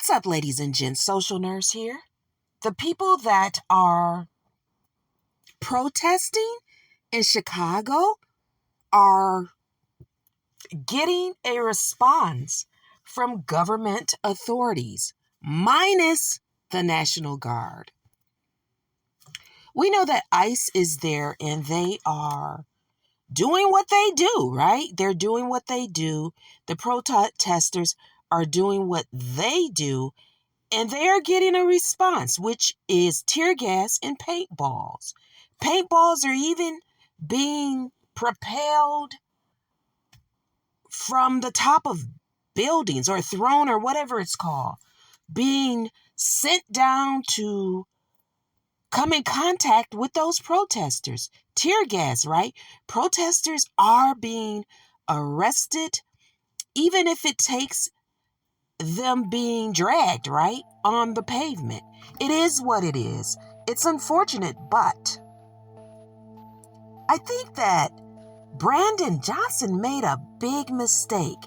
What's up, ladies and gents? Social Nurse here. The people that are protesting in Chicago are getting a response from government authorities, minus the National Guard. We know that ICE is there and they are doing what they do, right? They're doing what they do. The protesters are doing what they do. And they are getting a response, which is tear gas and paintballs. Paintballs are even being propelled from the top of buildings or thrown or whatever it's called, being sent down to come in contact with those protesters. Tear gas, right? Protesters are being arrested, even if it takes them being dragged, right, on the pavement. It is what it is. It's unfortunate, but I think that Brandon Johnson made a big mistake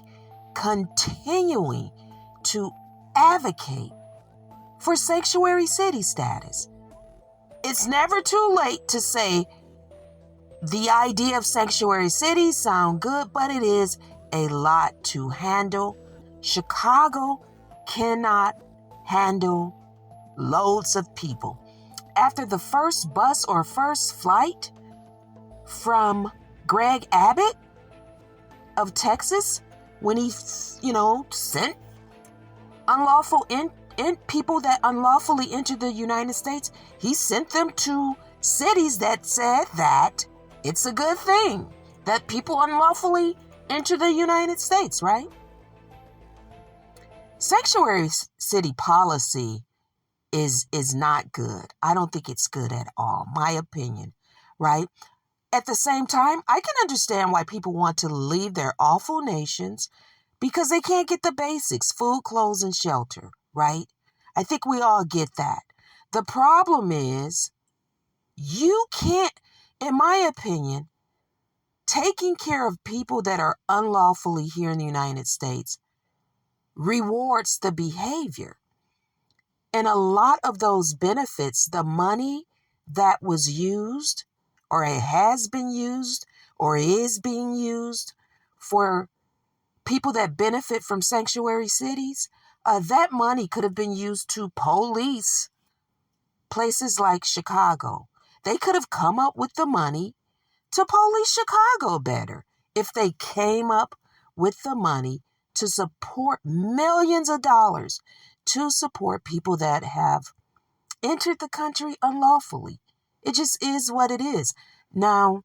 continuing to advocate for sanctuary city status. It's never too late to say the idea of sanctuary cities sound good, but it is a lot to handle. Chicago cannot handle loads of people. After the first bus or first flight from Greg Abbott of Texas, when he, sent unlawful people that unlawfully entered the United States, he sent them to cities that said that it's a good thing that people unlawfully enter the United States, right? Sanctuary city policy is not good. I don't think it's good at all, my opinion, right? At the same time, I can understand why people want to leave their awful nations because they can't get the basics, food, clothes, and shelter, right? I think we all get that. The problem is you can't, in my opinion, taking care of people that are unlawfully here in the United States rewards the behavior. And a lot of those benefits, the money that was used or it has been used or is being used for people that benefit from sanctuary cities, that money could have been used to police places like Chicago. They could have come up with the money to police Chicago better if they came up with the money to support millions of dollars to support people that have entered the country unlawfully. It just is what it is. Now,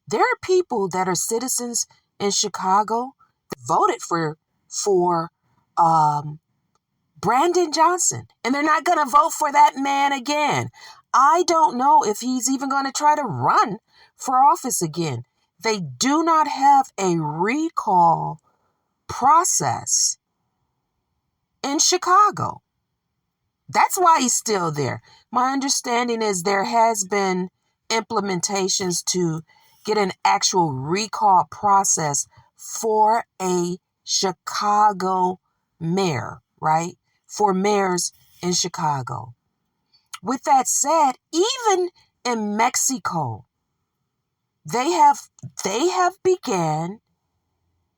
there are people that are citizens in Chicago that voted for Brandon Johnson, and they're not going to vote for that man again. I don't know if he's even going to try to run for office again. They do not have a recall process in Chicago. That's why he's still there. My understanding is there has been implementations to get an actual recall process for a Chicago mayor, right? For mayors in Chicago. With that said, even in Mexico, they have began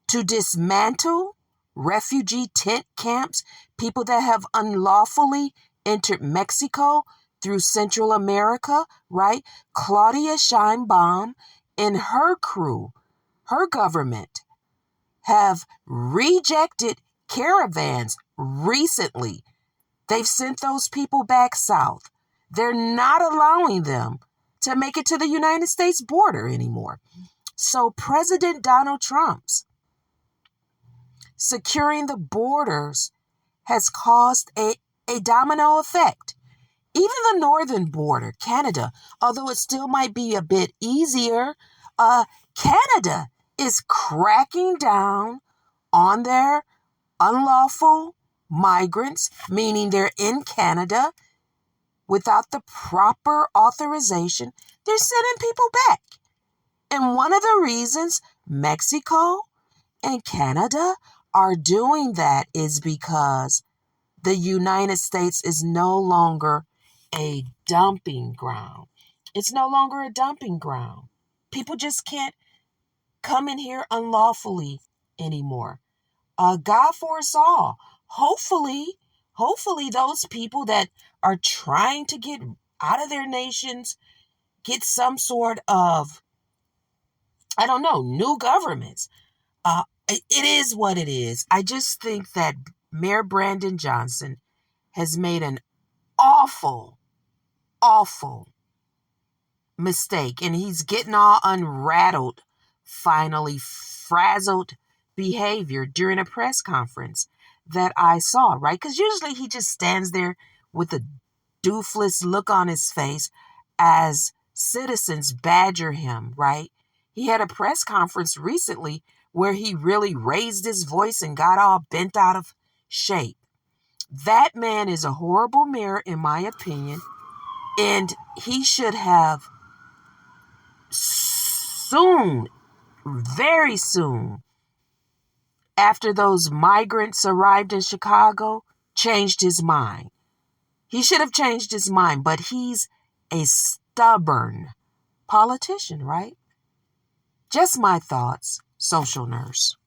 to dismantle refugee tent camps, people that have unlawfully entered Mexico through Central America, right? Claudia Sheinbaum and her crew, her government, have rejected caravans recently. They've sent those people back south. They're not allowing them to make it to the United States border anymore. So President Donald Trump's securing the borders has caused a domino effect. Even the northern border, Canada, although it still might be a bit easier, Canada is cracking down on their unlawful migrants, meaning they're in Canada without the proper authorization. They're sending people back. And one of the reasons Mexico and Canada are doing that is because the United States is no longer a dumping ground. It's no longer a dumping ground. People just can't come in here unlawfully anymore. God for us all. Hopefully, those people that are trying to get out of their nations get some sort of, I don't know, new governments. It is what it is. I just think that Mayor Brandon Johnson has made an awful, awful mistake, and he's getting all unrattled, finally frazzled behavior during a press conference that I saw, right? Because usually he just stands there with a doofless look on his face as citizens badger him, right? He had a press conference recently where he really raised his voice and got all bent out of shape. That man is a horrible mayor, in my opinion, and he should have soon, very soon, after those migrants arrived in Chicago, changed his mind. He should have changed his mind, but he's a stubborn politician, right? Just my thoughts, social nurse.